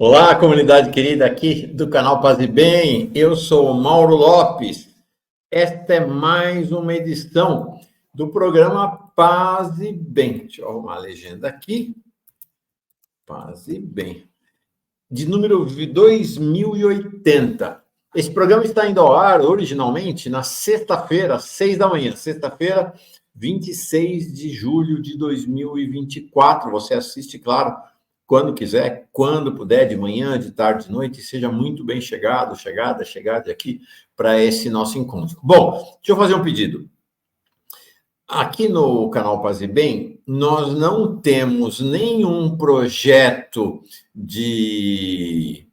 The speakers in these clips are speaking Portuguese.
Olá, comunidade querida aqui do canal Paz e Bem. Eu sou o Mauro Lopes. Esta é mais uma edição do programa Paz e Bem. Deixa eu arrumar a legenda aqui. Paz e Bem. De número 2080. Esse programa está indo ao ar originalmente na sexta-feira, às 6 da manhã. Sexta-feira, 26 de julho de 2024. Você assiste, claro, quando quiser, quando puder, de manhã, de tarde, de noite. Seja muito bem chegado, chegada aqui para esse nosso encontro. Bom, deixa eu fazer um pedido. Aqui no canal Paz e Bem, nós não temos nenhum projeto de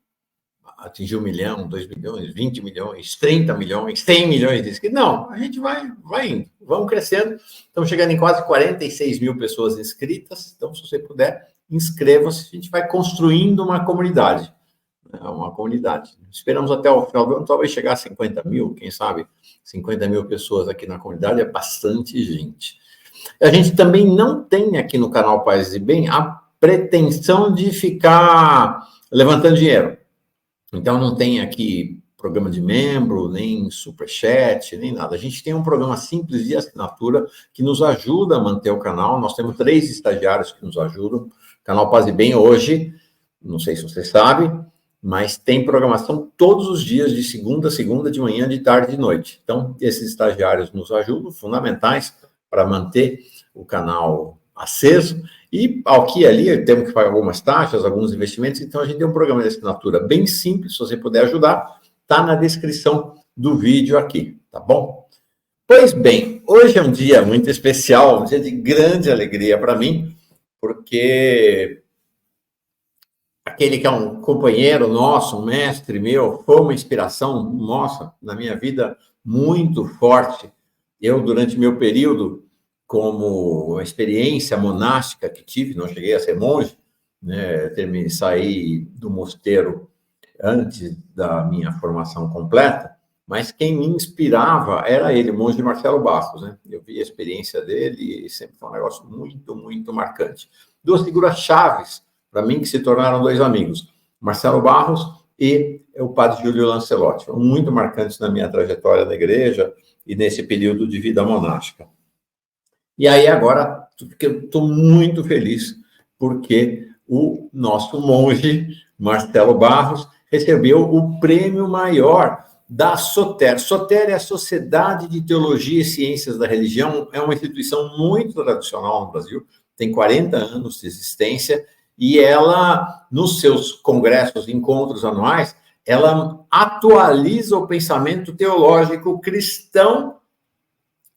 atingir 1 milhão, 2 milhões, 20 milhões, 30 milhões, 100 milhões de inscritos. Não, a gente vai indo, vamos crescendo. Estamos chegando em quase 46 mil pessoas inscritas. Então, se você puder, inscreva-se. A gente vai construindo uma comunidade. Esperamos até o final do ano, talvez chegar a 50 mil, quem sabe 50 mil pessoas aqui na comunidade, é bastante gente. A gente também não tem aqui no canal Paz e Bem a pretensão de ficar levantando dinheiro. Então, não tem aqui programa de membro, nem superchat, nem nada. A gente tem um programa simples de assinatura que nos ajuda a manter o canal. Nós temos 3 estagiários que nos ajudam. O canal Paz e Bem hoje, não sei se você sabe, mas tem programação todos os dias, de segunda a segunda, de manhã, de tarde e de noite. Então, esses estagiários nos ajudam, fundamentais para manter o canal aceso. E aqui e ali temos que pagar algumas taxas, alguns investimentos. Então, a gente tem um programa de assinatura bem simples. Se você puder ajudar, está na descrição do vídeo aqui, tá bom? Pois bem, hoje é um dia muito especial, um dia de grande alegria para mim, porque aquele que é um companheiro nosso, um mestre meu, foi uma inspiração nossa na minha vida muito forte. Eu, durante meu período como experiência monástica que tive, não cheguei a ser monge, né, saí do mosteiro antes da minha formação completa, mas quem me inspirava era ele, o monge Marcelo Bastos, né? Eu vi a experiência dele e sempre foi um negócio muito, muito marcante. 2 figuras chaves para mim, que se tornaram 2 amigos, Marcelo Barros e o padre Júlio Lancelotti, foram muito marcantes na minha trajetória na igreja e nesse período de vida monástica. E aí agora, eu estou muito feliz, porque o nosso monge, Marcelo Barros, recebeu o prêmio maior da SOTER. SOTER é a Sociedade de Teologia e Ciências da Religião, é uma instituição muito tradicional no Brasil, tem 40 anos de existência, e ela, nos seus congressos, encontros anuais, ela atualiza o pensamento teológico cristão,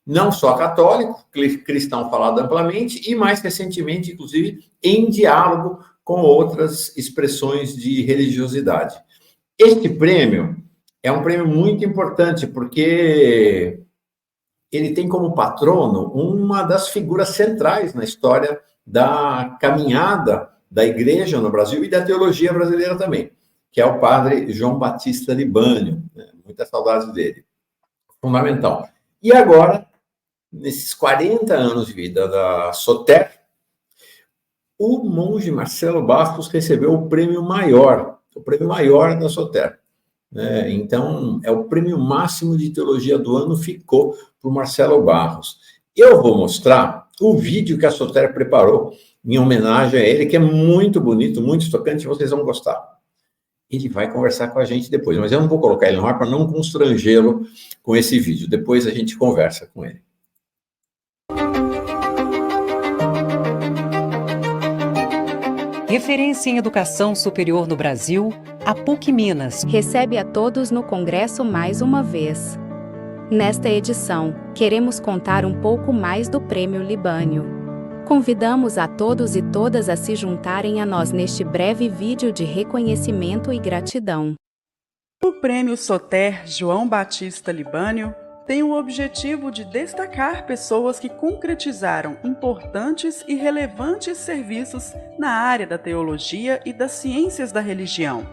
não só católico, cristão falado amplamente, e mais recentemente, inclusive, em diálogo com outras expressões de religiosidade. Este prêmio é um prêmio muito importante, porque ele tem como patrono uma das figuras centrais na história da caminhada da igreja no Brasil e da teologia brasileira também, que é o padre João Batista Libânio, né? Muitas saudades dele. Fundamental. E agora, nesses 40 anos de vida da SOTER, o monge Marcelo Bastos recebeu o prêmio maior da SOTER. Então, é o prêmio máximo de teologia do ano, ficou para o Marcelo Barros. Eu vou mostrar o vídeo que a SOTER preparou em homenagem a ele, que é muito bonito, muito tocante, vocês vão gostar. Ele vai conversar com a gente depois, mas eu não vou colocar ele no ar para não constrangê-lo com esse vídeo. Depois a gente conversa com ele. Referência em educação superior no Brasil, a PUC Minas recebe a todos no Congresso mais uma vez. Nesta edição, queremos contar um pouco mais do Prêmio Libânio. Convidamos a todos e todas a se juntarem a nós neste breve vídeo de reconhecimento e gratidão. O Prêmio SOTER João Batista Libânio tem o objetivo de destacar pessoas que concretizaram importantes e relevantes serviços na área da teologia e das ciências da religião.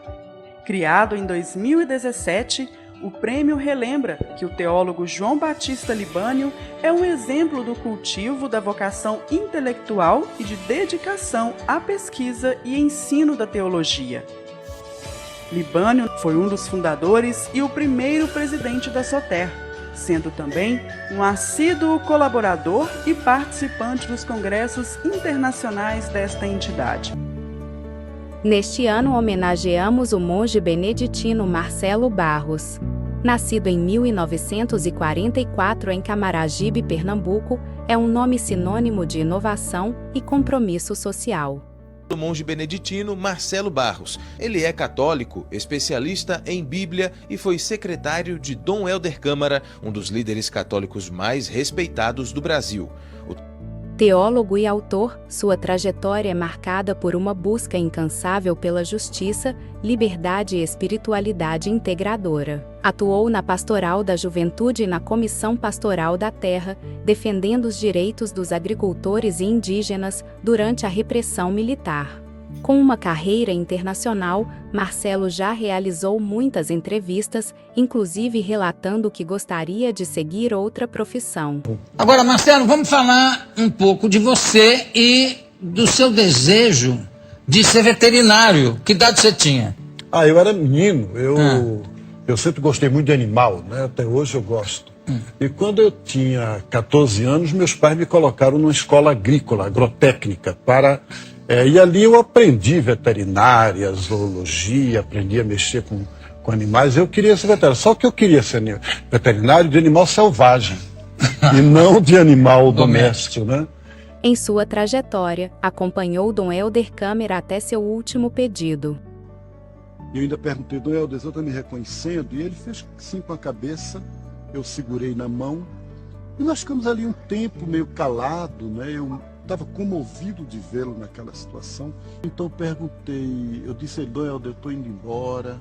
Criado em 2017, o prêmio relembra que o teólogo João Batista Libânio é um exemplo do cultivo da vocação intelectual e de dedicação à pesquisa e ensino da teologia. Libânio foi um dos fundadores e o primeiro presidente da Soter, sendo também um assíduo colaborador e participante dos congressos internacionais desta entidade. Neste ano homenageamos o monge beneditino Marcelo Barros. Nascido em 1944 em Camaragibe, Pernambuco, é um nome sinônimo de inovação e compromisso social. O monge beneditino Marcelo Barros. Ele é católico, especialista em Bíblia e foi secretário de Dom Helder Câmara, um dos líderes católicos mais respeitados do Brasil. Teólogo e autor, sua trajetória é marcada por uma busca incansável pela justiça, liberdade e espiritualidade integradora. Atuou na Pastoral da Juventude e na Comissão Pastoral da Terra, defendendo os direitos dos agricultores e indígenas durante a repressão militar. Com uma carreira internacional, Marcelo já realizou muitas entrevistas, inclusive relatando que gostaria de seguir outra profissão. Agora, Marcelo, vamos falar um pouco de você e do seu desejo de ser veterinário. Que idade você tinha? Eu era menino. Eu sempre gostei muito de animal, né? Até hoje eu gosto. E quando eu tinha 14 anos, meus pais me colocaram numa escola agrícola, agrotécnica, e ali eu aprendi veterinária, zoologia, aprendi a mexer com animais. Eu queria ser veterinário, só que eu queria ser veterinário de animal selvagem e não de animal doméstico, né? Em sua trajetória, acompanhou Dom Helder Câmara até seu último pedido. E eu ainda perguntei, Dom Helder, você está me reconhecendo? E ele fez sim com a cabeça, eu segurei na mão, e nós ficamos ali um tempo meio calado, né? Eu estava comovido de vê-lo naquela situação. Então perguntei, eu disse a ele, Dom Helder, eu estou indo embora,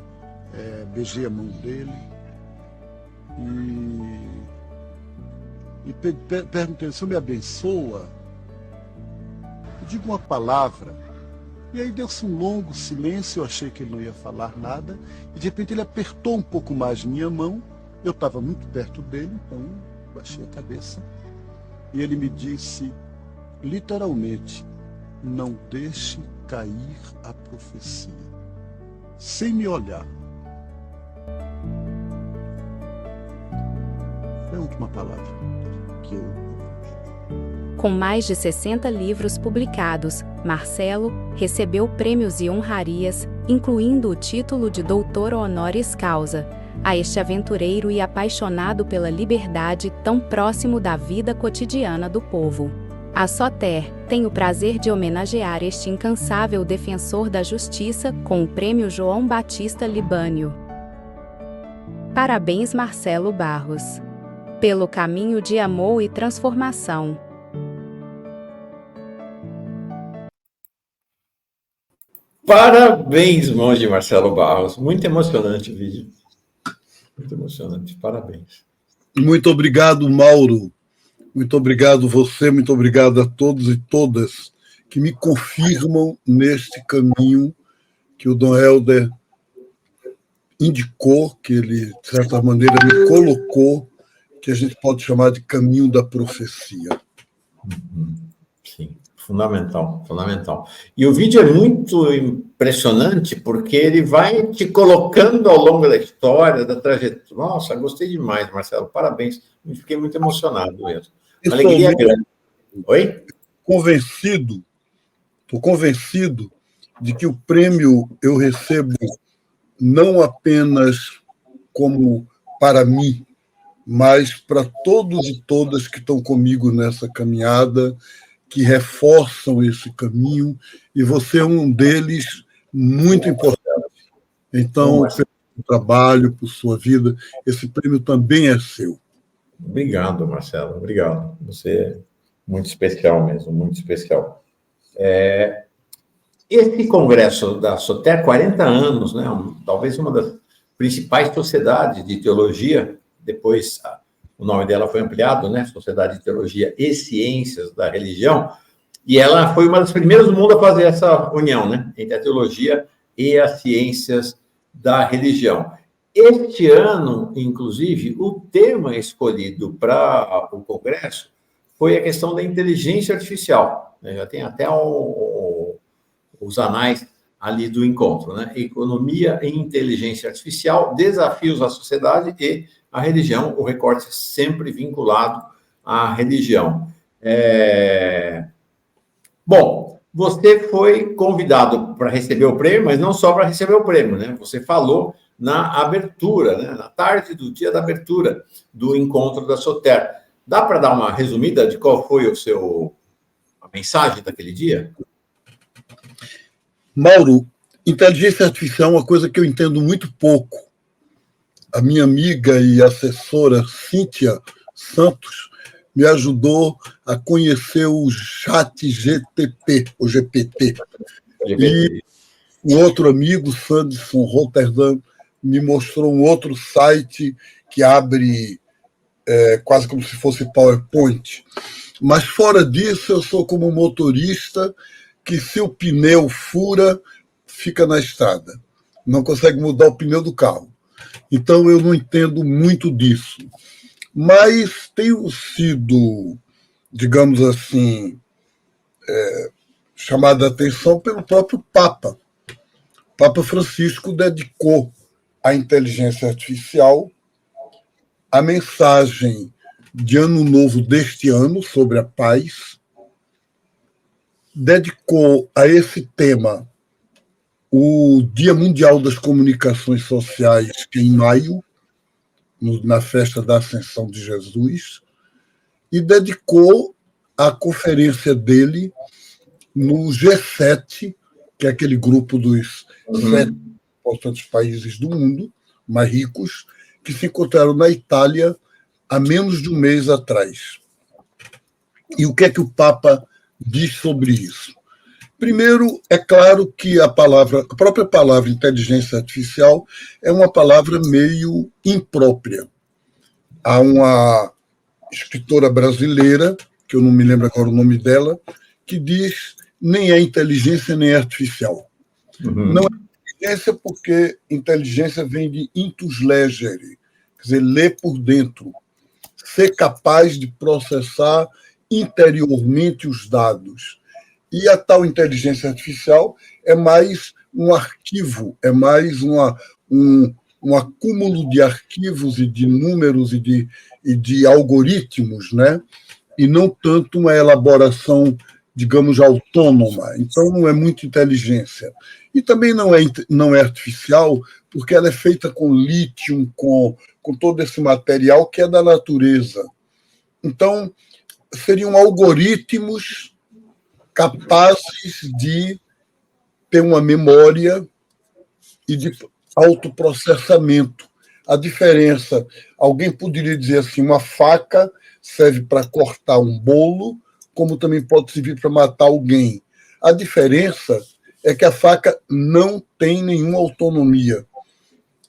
beijei a mão dele e perguntei, o senhor me abençoa? Eu digo uma palavra. E aí deu-se um longo silêncio, eu achei que ele não ia falar nada, e de repente ele apertou um pouco mais minha mão, eu estava muito perto dele, então baixei a cabeça, e ele me disse, literalmente, não deixe cair a profecia, sem me olhar. Foi a última palavra que eu... Com mais de 60 livros publicados, Marcelo recebeu prêmios e honrarias, incluindo o título de doutor honoris causa, a este aventureiro e apaixonado pela liberdade tão próximo da vida cotidiana do povo. A Soter tem o prazer de homenagear este incansável defensor da justiça com o Prêmio João Batista Libânio. Parabéns, Marcelo Barros, pelo caminho de amor e transformação. Parabéns, monge Marcelo Barros. Muito emocionante o vídeo. Muito emocionante. Parabéns. Muito obrigado, Mauro. Muito obrigado você, muito obrigado a todos e todas que me confirmam neste caminho que o Dom Helder indicou, que ele, de certa maneira, me colocou, que a gente pode chamar de caminho da profecia. Sim. Fundamental, fundamental. E o vídeo é muito impressionante porque ele vai te colocando ao longo da história, da trajetória. Nossa, gostei demais, Marcelo. Parabéns. Fiquei muito emocionado mesmo. Uma alegria grande. Oi? Estou convencido de que o prêmio eu recebo não apenas como para mim, mas para todos e todas que estão comigo nessa caminhada, que reforçam esse caminho, e você é um deles muito importante. Então, pelo seu trabalho, por sua vida, esse prêmio também é seu. Obrigado, Marcelo, obrigado. Você é muito especial mesmo, muito especial. Esse congresso da Soter, 40 anos, né? Talvez uma das principais sociedades de teologia, depois... O nome dela foi ampliado, né? Sociedade de Teologia e Ciências da Religião, e ela foi uma das primeiras do mundo a fazer essa união, né? Entre a teologia e as ciências da religião. Este ano, inclusive, o tema escolhido para o congresso foi a questão da inteligência artificial. Já tem até os anais ali do encontro, né? Economia e inteligência artificial, desafios à sociedade e a religião, o recorte sempre vinculado à religião. Bom, você foi convidado para receber o prêmio, mas não só para receber o prêmio, né? Você falou na abertura, né? Na tarde do dia da abertura do encontro da Soter. Dá para dar uma resumida de qual foi a mensagem daquele dia? Mauro, inteligência artificial é uma coisa que eu entendo muito pouco. A minha amiga e assessora Cíntia Santos me ajudou a conhecer o ChatGPT, o GPT. E um outro amigo, Sanderson Rotterdam, me mostrou um outro site que abre quase como se fosse PowerPoint. Mas fora disso, eu sou como motorista que, se o pneu fura, fica na estrada. Não consegue mudar o pneu do carro. Então, eu não entendo muito disso. Mas tenho sido, digamos assim, chamada a atenção pelo próprio Papa. O Papa Francisco dedicou à inteligência artificial a mensagem de Ano Novo deste ano sobre a paz, dedicou a esse tema o Dia Mundial das Comunicações Sociais, que é em maio, na festa da Ascensão de Jesus, e dedicou a conferência dele no G7, que é aquele grupo dos 7 importantes países do mundo, mais ricos, que se encontraram na Itália há menos de um mês atrás. E o que é que o Papa diz sobre isso? Primeiro, é claro que a própria palavra inteligência artificial é uma palavra meio imprópria. Há uma escritora brasileira, que eu não me lembro agora o nome dela, que diz nem é inteligência nem é artificial. Não é inteligência porque inteligência vem de intus legere, quer dizer, ler por dentro, ser capaz de processar interiormente os dados. E a tal inteligência artificial é mais um arquivo, é mais um acúmulo de arquivos e de números e de algoritmos, né? E não tanto uma elaboração, digamos, autônoma. Então, não é muito inteligência. E também não é artificial, porque ela é feita com lítio, com todo esse material que é da natureza. Então, seriam algoritmos capazes de ter uma memória e de autoprocessamento. A diferença, alguém poderia dizer assim, uma faca serve para cortar um bolo, como também pode servir para matar alguém. A diferença é que a faca não tem nenhuma autonomia.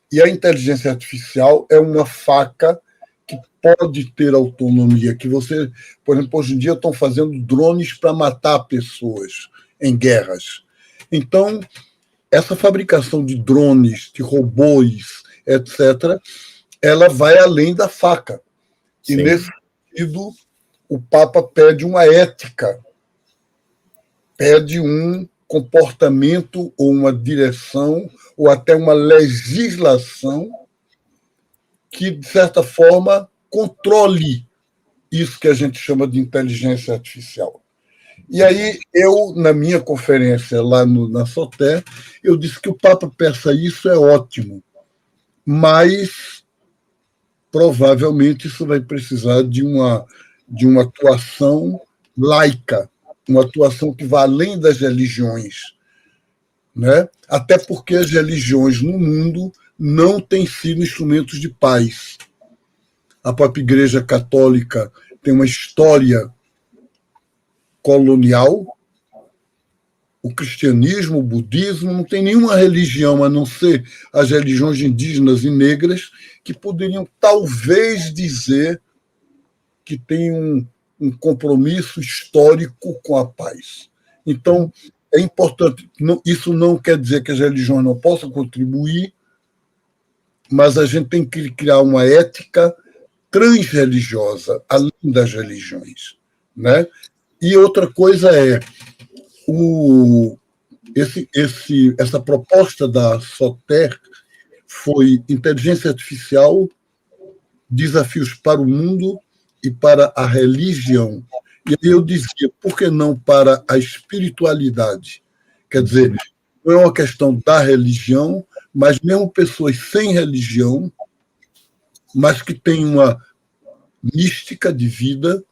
E a inteligência artificial é uma faca que pode ter autonomia, que você, por exemplo, hoje em dia estão fazendo drones para matar pessoas em guerras. Então, essa fabricação de drones, de robôs, etc., ela vai além da faca. Sim. E, nesse sentido, o Papa pede uma ética, pede um comportamento ou uma direção ou até uma legislação que, de certa forma, controle isso que a gente chama de inteligência artificial. E aí, eu, na minha conferência lá na Soter, eu disse que o Papa peça isso é ótimo, mas provavelmente isso vai precisar de uma atuação laica, uma atuação que vá além das religiões, né? Até porque as religiões no mundo não têm sido instrumentos de paz. A própria Igreja Católica tem uma história colonial, o cristianismo, o budismo, não tem nenhuma religião, a não ser as religiões indígenas e negras, que poderiam talvez dizer que tem um compromisso histórico com a paz. Então, é importante, isso não quer dizer que as religiões não possam contribuir, mas a gente tem que criar uma ética transreligiosa, além das religiões, né? E outra coisa é, Essa proposta da Soter foi inteligência artificial, desafios para o mundo e para a religião. E aí eu dizia, por que não para a espiritualidade? Quer dizer, não é uma questão da religião, mas mesmo pessoas sem religião, mas que têm uma mística de vida,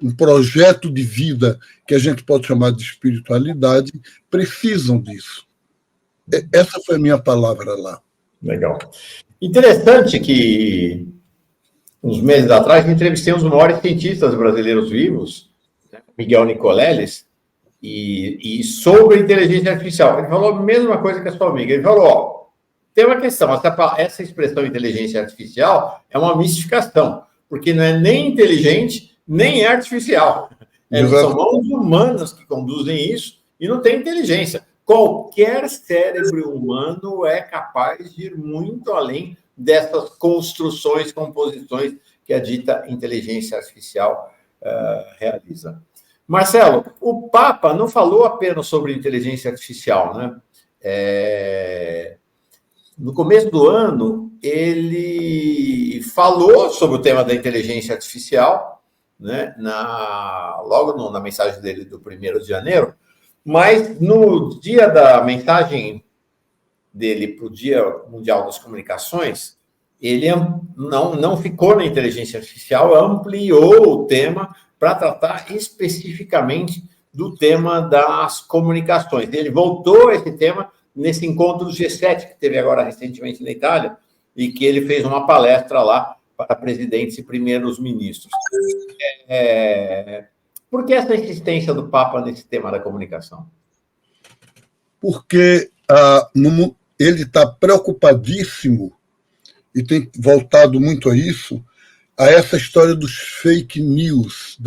um projeto de vida que a gente pode chamar de espiritualidade, precisam disso. Essa foi a minha palavra lá. Legal. Interessante que, uns meses atrás, entrevistei os maiores cientistas brasileiros vivos, né, Miguel Nicoleles, e sobre inteligência artificial. Ele falou a mesma coisa que a sua amiga. Ele falou, ó, tem uma questão, essa expressão inteligência artificial é uma mistificação, porque não é nem inteligente, nem é artificial. São mãos humanas que conduzem isso e não tem inteligência. Qualquer cérebro humano é capaz de ir muito além dessas construções, composições que a dita inteligência artificial realiza. Marcelo, o Papa não falou apenas sobre inteligência artificial, né? No começo do ano, ele falou sobre o tema da inteligência artificial, né? Logo na mensagem dele do 1º de janeiro, mas no dia da mensagem dele para o Dia Mundial das Comunicações, ele não ficou na inteligência artificial, ampliou o tema para tratar especificamente do tema das comunicações. Ele voltou a esse tema nesse encontro do G7, que teve agora recentemente na Itália, e que ele fez uma palestra lá para presidentes e primeiros ministros. Por que essa insistência do Papa nesse tema da comunicação? Porque ele está preocupadíssimo, e tem voltado muito a isso, a essa história dos fake news,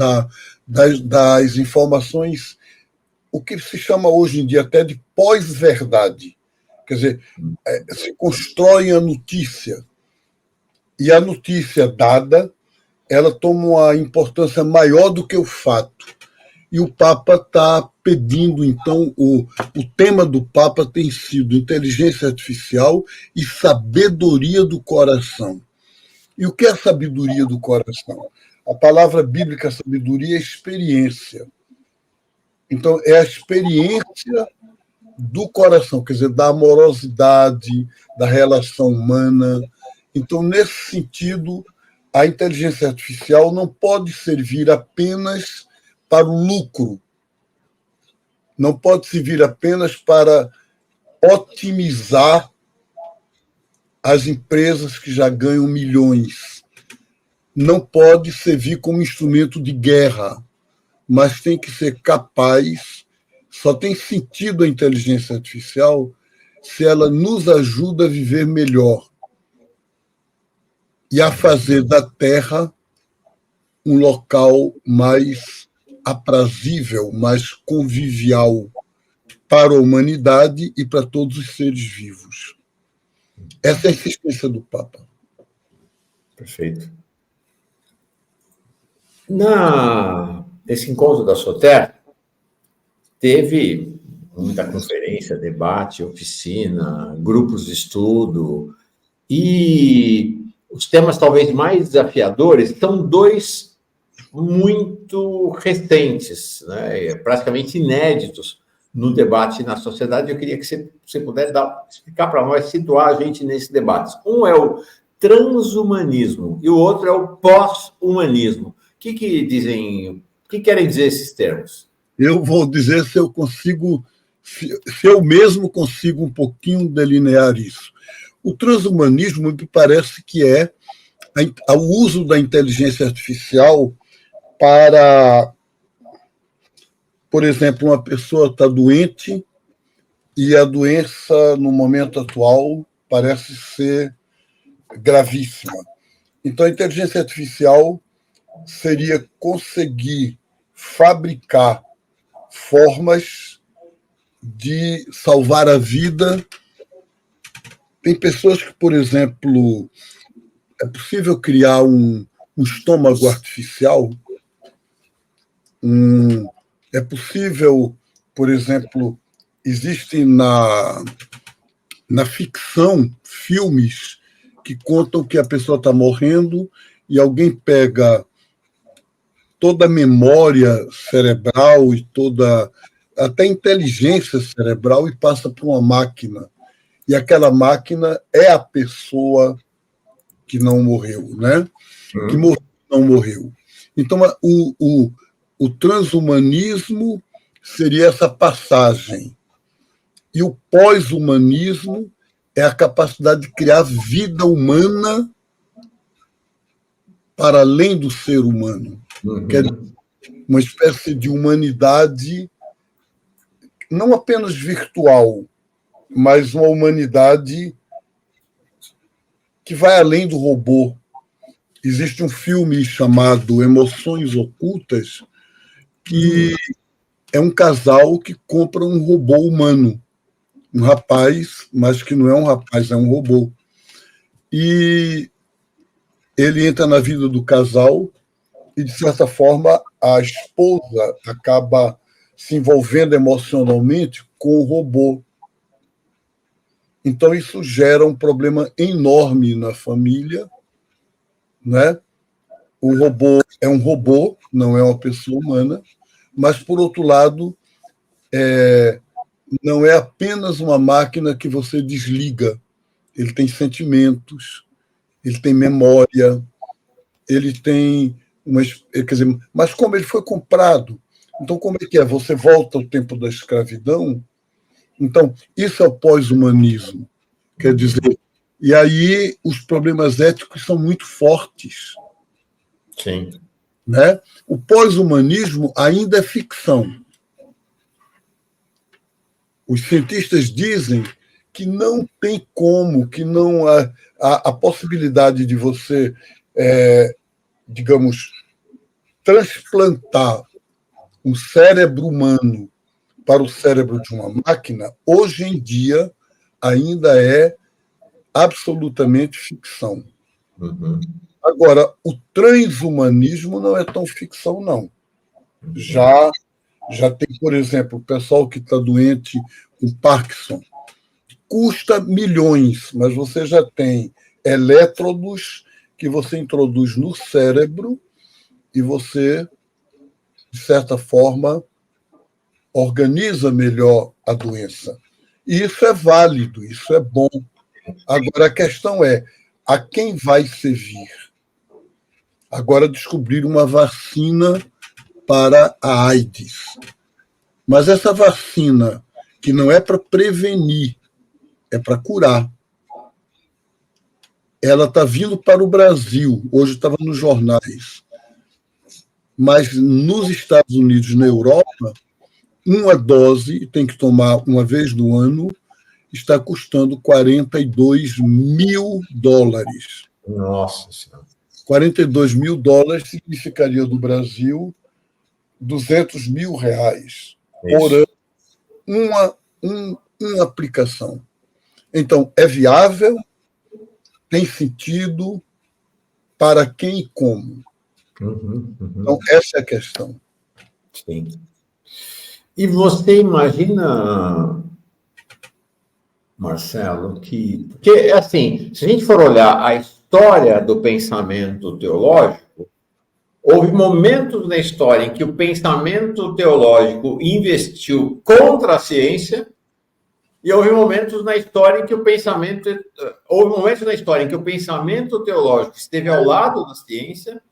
das informações, o que se chama hoje em dia até de pós-verdade. Quer dizer, se constrói a notícia, e a notícia dada, ela toma uma importância maior do que o fato. E o Papa está pedindo, então, o tema do Papa tem sido inteligência artificial e sabedoria do coração. E o que é sabedoria do coração? A palavra bíblica sabedoria é experiência. Então, é a experiência do coração, quer dizer, da amorosidade, da relação humana. Então, nesse sentido, a inteligência artificial não pode servir apenas para o lucro, não pode servir apenas para otimizar as empresas que já ganham milhões. Não pode servir como instrumento de guerra, mas tem que ser capaz, só tem sentido a inteligência artificial se ela nos ajuda a viver melhor e a fazer da Terra um local mais aprazível, mais convivial para a humanidade e para todos os seres vivos. Essa é a insistência do Papa. Perfeito. Nesse encontro da Soter, teve muita conferência, debate, oficina, grupos de estudo, e os temas talvez mais desafiadores são dois muito recentes, né, praticamente inéditos no debate na sociedade. Eu queria que você pudesse explicar para nós, situar a gente nesse debate. Um é o transhumanismo e o outro é o pós-humanismo. O que querem dizer esses termos? Eu vou dizer se eu mesmo consigo um pouquinho delinear isso. O transhumanismo me parece que é o uso da inteligência artificial para, por exemplo, uma pessoa está doente e a doença, no momento atual, parece ser gravíssima. Então, a inteligência artificial seria conseguir fabricar formas de salvar a vida. Tem pessoas que, por exemplo, é possível criar um estômago artificial. É possível, por exemplo, existem na ficção filmes que contam que a pessoa está morrendo e alguém pega toda a memória cerebral e até inteligência cerebral e passa para uma máquina. E aquela máquina é a pessoa que não morreu, né? Que morreu, não morreu. Então, o transhumanismo seria essa passagem. E o pós-humanismo é a capacidade de criar vida humana para além do ser humano. Quer dizer, uma espécie de humanidade não apenas virtual, mas uma humanidade que vai além do robô. Existe um filme chamado Emoções Ocultas, que é um casal que compra um robô humano, um rapaz, mas que não é um rapaz, é um robô. E ele entra na vida do casal e, de certa forma, a esposa acaba se envolvendo emocionalmente com o robô. Então, isso gera um problema enorme na família, né? O robô é um robô, não é uma pessoa humana, mas, por outro lado, não é apenas uma máquina que você desliga. Ele tem sentimentos, ele tem memória, ele tem quer dizer, mas como ele foi comprado, então como é que é? Você volta ao tempo da escravidão? Então, isso é o pós-humanismo. Quer dizer, e aí os problemas éticos são muito fortes. Sim. Né? O pós-humanismo ainda é ficção. Os cientistas dizem que não tem como, que não há a possibilidade de você, digamos, transplantar um cérebro humano para o cérebro de uma máquina, hoje em dia ainda é absolutamente ficção. Agora, o transhumanismo não é tão ficção, não. Já tem, por exemplo, o pessoal que está doente com Parkinson. Custa milhões, mas você já tem elétrodos que você introduz no cérebro e você, de certa forma, organiza melhor a doença. E isso é válido, isso é bom. Agora, a questão é, a quem vai servir? Agora descobriram uma vacina para a AIDS. Mas essa vacina, que não é para prevenir, é para curar, ela está vindo para o Brasil. Hoje estava nos jornais. Mas nos Estados Unidos, na Europa, uma dose, tem que tomar uma vez no ano, está custando $42 mil. Nossa Senhora. $42 mil significaria do Brasil R$200 mil por ano, uma aplicação. Então, é viável, tem sentido, para quem e como. Então, essa é a questão. Sim. E você imagina, Marcelo, porque, assim, se a gente for olhar a história do pensamento teológico, houve momentos na história em que o pensamento teológico investiu contra a ciência e houve momentos na história em que o pensamento teológico esteve ao lado da ciência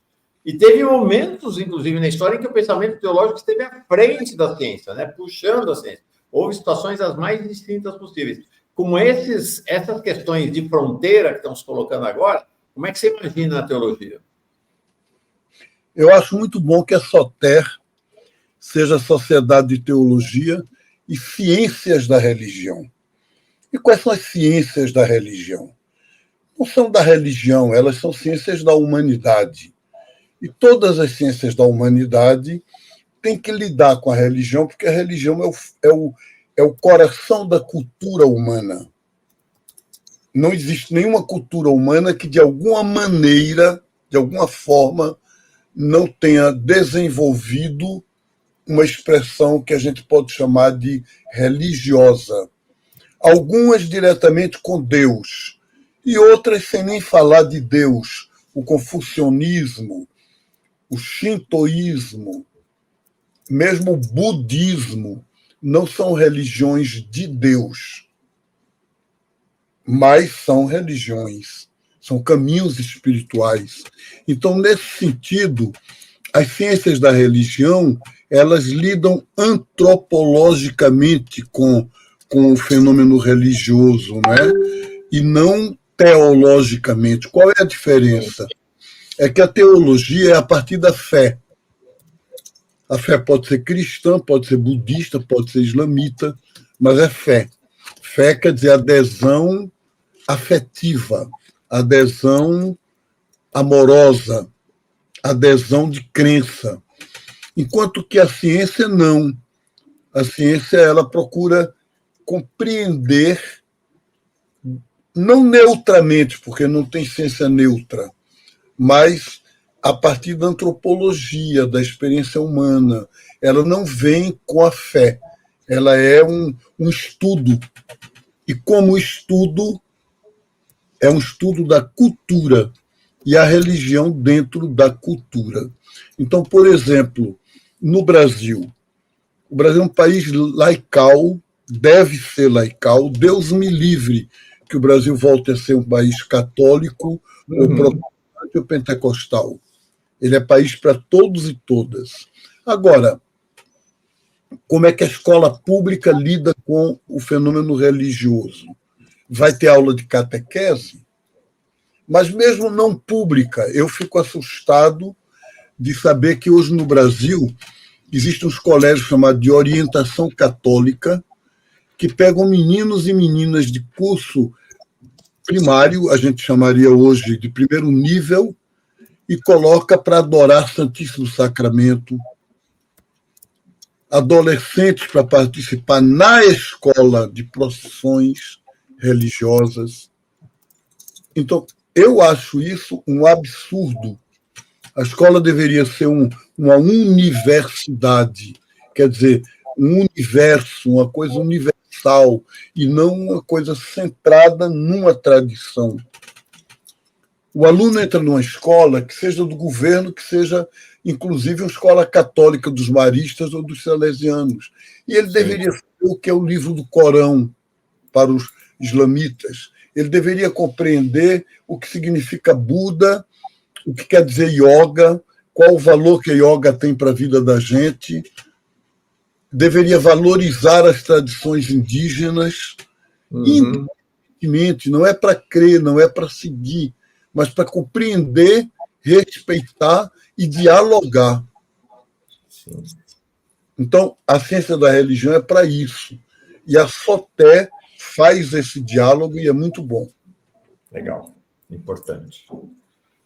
e teve momentos, inclusive, na história em que o pensamento teológico esteve à frente da ciência, né? Puxando a ciência. Houve situações as mais distintas possíveis. Como essas questões de fronteira que estamos colocando agora, como é que você imagina a teologia? Eu acho muito bom que a SOTER seja a Sociedade de Teologia e Ciências da Religião. E quais são as ciências da religião? Não são da religião, elas são ciências da humanidade. E todas as ciências da humanidade têm que lidar com a religião, porque a religião é o coração da cultura humana. Não existe nenhuma cultura humana que, de alguma maneira, de alguma forma, não tenha desenvolvido uma expressão que a gente pode chamar de religiosa. Algumas diretamente com Deus, e outras sem nem falar de Deus. O confucionismo, o shintoísmo, mesmo o budismo, não são religiões de Deus, mas são religiões, são caminhos espirituais. Então, nesse sentido, as ciências da religião, elas lidam antropologicamente com o fenômeno religioso, né? E não teologicamente. Qual é a diferença? É que a teologia é a partir da fé. A fé pode ser cristã, pode ser budista, pode ser islamita, mas é fé. Fé quer dizer adesão afetiva, adesão amorosa, adesão de crença. Enquanto que a ciência não. A ciência, ela procura compreender, não neutramente, porque não tem ciência neutra, mas a partir da antropologia, da experiência humana. Ela não vem com a fé, ela é um estudo. E como estudo, é um estudo da cultura e a religião dentro da cultura. Então, por exemplo, no Brasil, o Brasil é um país laical, deve ser laical. Deus me livre que o Brasil volte a ser um país católico, ou protestante ou pentecostal. Ele é país para todos e todas. Agora, como é que a escola pública lida com o fenômeno religioso? Vai ter aula de catequese? Mas mesmo não pública, eu fico assustado de saber que hoje no Brasil existem uns colégios chamados de orientação católica que pegam meninos e meninas de curso primário, a gente chamaria hoje de primeiro nível, e coloca para adorar Santíssimo Sacramento, adolescentes para participar na escola de procissões religiosas. Então, eu acho isso um absurdo. A escola deveria ser uma universidade, quer dizer, um universo, uma coisa universal, e não uma coisa centrada numa tradição. O aluno entra numa escola, que seja do governo, que seja, inclusive, uma escola católica dos maristas ou dos salesianos, e ele deveria saber o que é o livro do Corão para os islamitas. Ele deveria compreender o que significa Buda, o que quer dizer yoga, qual o valor que a yoga tem para a vida da gente. Deveria valorizar as tradições indígenas, independentemente, não é para crer, não é para seguir, mas para compreender, respeitar e dialogar. Sim. Então, a ciência da religião é para isso. E a SOTE faz esse diálogo e é muito bom. Legal, importante,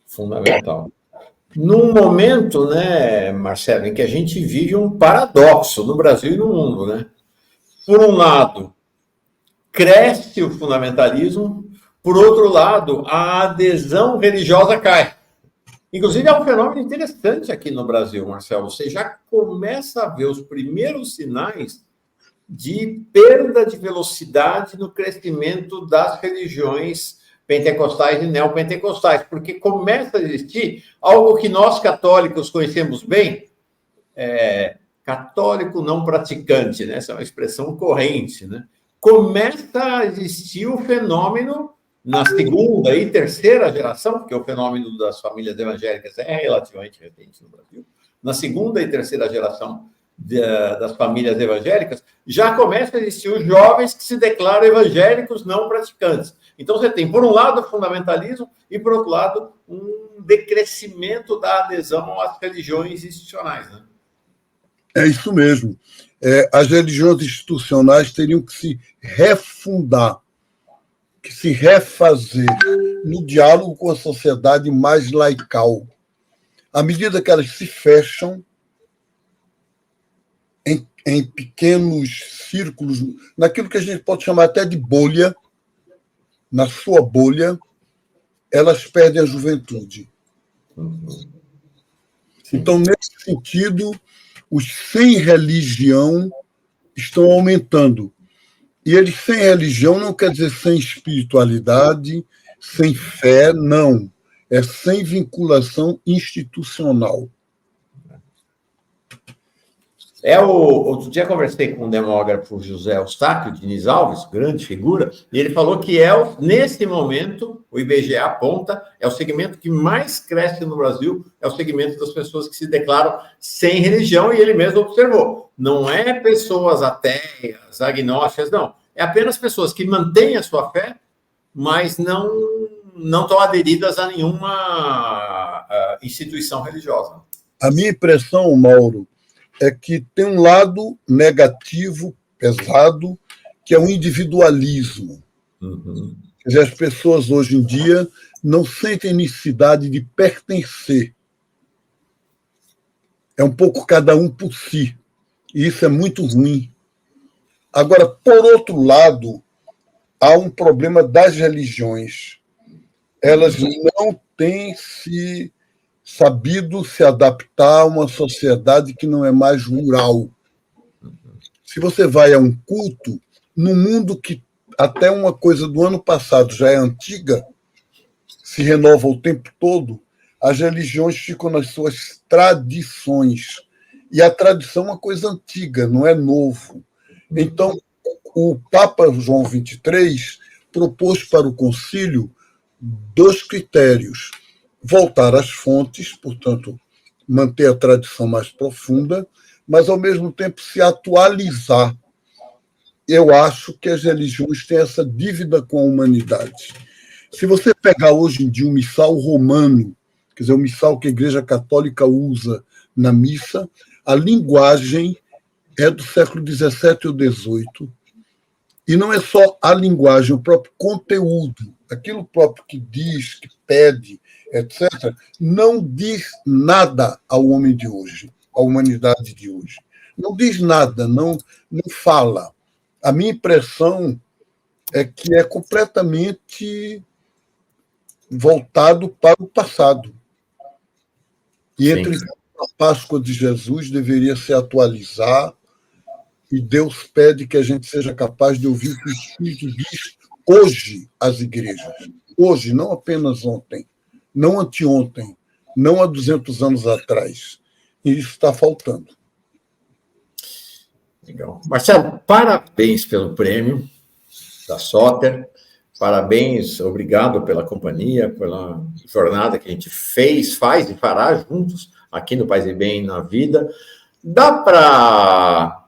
fundamental. Num momento, né, Marcelo, em que a gente vive um paradoxo no Brasil e no mundo, né? Por um lado, cresce o fundamentalismo, por outro lado, a adesão religiosa cai. Inclusive, é um fenômeno interessante aqui no Brasil, Marcelo. Você já começa a ver os primeiros sinais de perda de velocidade no crescimento das religiões pentecostais e neopentecostais, porque começa a existir algo que nós católicos conhecemos bem, católico não praticante, né? Essa é uma expressão corrente, né? Começa a existir o fenômeno na segunda e terceira geração, porque o fenômeno das famílias evangélicas é relativamente recente no Brasil, na segunda e terceira geração das famílias evangélicas, já começa a existir os jovens que se declaram evangélicos não praticantes. Então, você tem, por um lado, o fundamentalismo e, por outro lado, um decrescimento da adesão às religiões institucionais. Né? É isso mesmo. As religiões institucionais teriam que se refundar, que se refazer no diálogo com a sociedade mais laical. À medida que elas se fecham em pequenos círculos, naquilo que a gente pode chamar até de bolha, na sua bolha, elas perdem a juventude. Então, nesse sentido, Os sem religião estão aumentando. E eles sem religião não quer dizer sem espiritualidade, sem fé, não. É sem vinculação institucional. Outro dia conversei com o demógrafo José Eustáquio Diniz Alves, grande figura, e ele falou que nesse momento, o IBGE aponta, é o segmento que mais cresce no Brasil, é o segmento das pessoas que se declaram sem religião, e ele mesmo observou. Não é pessoas ateias, agnósticas, não. É apenas pessoas que mantêm a sua fé, mas não estão aderidas a nenhuma instituição religiosa. A minha impressão, Mauro, é que tem um lado negativo, pesado, que é o individualismo. Uhum. Quer dizer, as pessoas hoje em dia não sentem necessidade de pertencer. É um pouco cada um por si. E isso é muito ruim. Agora, por outro lado, há um problema das religiões. Elas não têm sabido se adaptar a uma sociedade que não é mais rural. Se você vai a um culto, no mundo que até uma coisa do ano passado já é antiga, se renova o tempo todo, as religiões ficam nas suas tradições. E a tradição é uma coisa antiga, não é novo. Então, o Papa João XXIII propôs para o concílio 2 critérios: voltar às fontes, portanto, manter a tradição mais profunda, mas, ao mesmo tempo, se atualizar. Eu acho que as religiões têm essa dívida com a humanidade. Se você pegar hoje em dia o missal romano, quer dizer, o missal que a Igreja Católica usa na missa, a linguagem é do século XVII ou XVIII, e não é só a linguagem, o próprio conteúdo, aquilo próprio que diz, que pede, etc., não diz nada ao homem de hoje, à humanidade de hoje. Não diz nada, não fala. A minha impressão é que é completamente voltado para o passado. E entre a Páscoa de Jesus deveria se atualizar, e Deus pede que a gente seja capaz de ouvir o que o Espírito diz hoje às igrejas. Hoje, não apenas ontem, não anteontem, não há 200 anos atrás. E isso está faltando. Legal. Marcelo, parabéns pelo prêmio da Soter. Parabéns, obrigado pela companhia, pela jornada que a gente faz e fará juntos aqui no Paz e Bem na Vida. Dá para...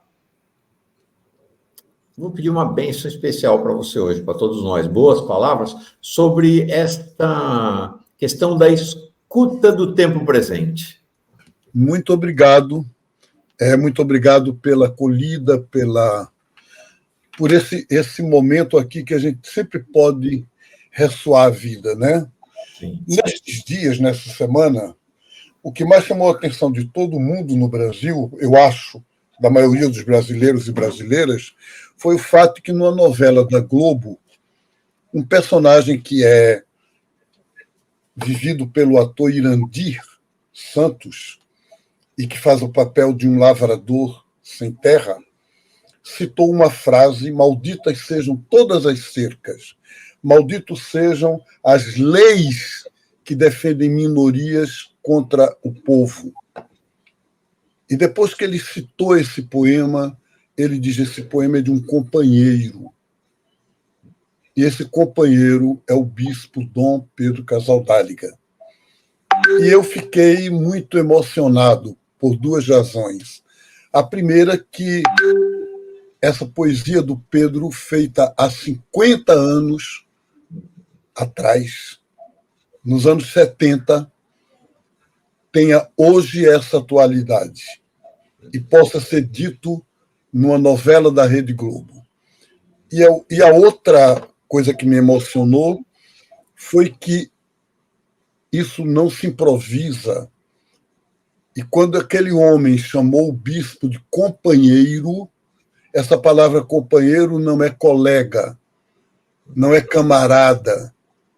Vou pedir uma bênção especial para você hoje, para todos nós. Boas palavras sobre esta questão da escuta do tempo presente. Muito obrigado. Muito obrigado pela acolhida, por esse momento aqui que a gente sempre pode ressoar a vida, né? Sim. Nestes dias, nessa semana, o que mais chamou a atenção de todo mundo no Brasil, eu acho, da maioria dos brasileiros e brasileiras, foi o fato que, numa novela da Globo, um personagem que é vivido pelo ator Irandir Santos, e que faz o papel de um lavrador sem terra, citou uma frase: malditas sejam todas as cercas, malditos sejam as leis que defendem minorias contra o povo. E depois que ele citou esse poema, ele diz: esse poema é de um companheiro. E esse companheiro é o bispo Dom Pedro Casaldáliga. E eu fiquei muito emocionado por 2 razões. A primeira, que essa poesia do Pedro, feita há 50 anos atrás, nos anos 70, tenha hoje essa atualidade e possa ser dito numa novela da Rede Globo. E a outra coisa que me emocionou foi que isso não se improvisa. E quando aquele homem chamou o bispo de companheiro, essa palavra companheiro não é colega, não é camarada,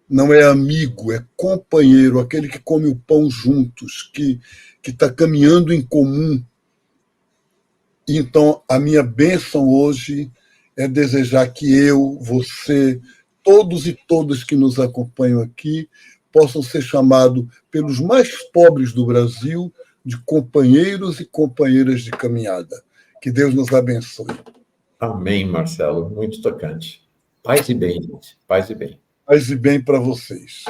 não é amigo, é companheiro, aquele que come o pão juntos, que está caminhando em comum. Então, a minha bênção hoje é desejar que eu, você, todos e todas que nos acompanham aqui, possam ser chamados pelos mais pobres do Brasil de companheiros e companheiras de caminhada. Que Deus nos abençoe. Amém, Marcelo. Muito tocante. Paz e bem, gente. Paz e bem. Paz e bem para vocês.